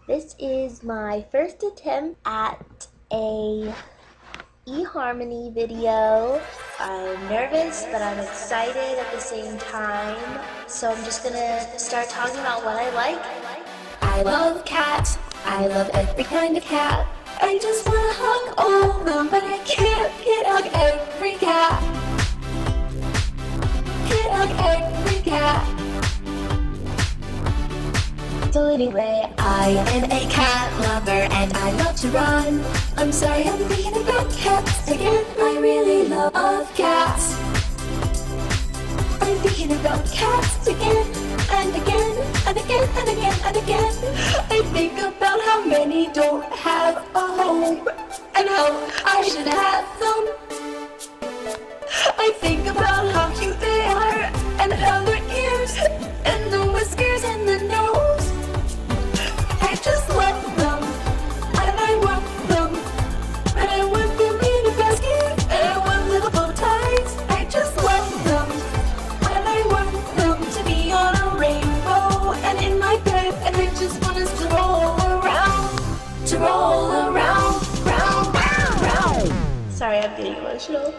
This is my first attempt at a eHarmony video. I'm nervous, but I'm excited at the same time. So I'm just gonna start talking about what I like. I love cats. I love every kind of cat. I just wanna hug all of them, but I can't hug every cat. Can't hug every cat. So anyway, I am a cat lover and I love to run. I'm sorry, I'm thinking about cats again. I really love cats. I'm thinking about cats again and again and again and again and again. I think about how many don't have a home and how I should have them. I think about how cute they are and how their ears and the whiskers and the nose. I just love them and I want them and I want them in a basket and I want little bow ties. I just love them and I want them to be on a rainbow and in my bed, and I just want us to roll around, round, round, round. Sorry, I'm getting emotional.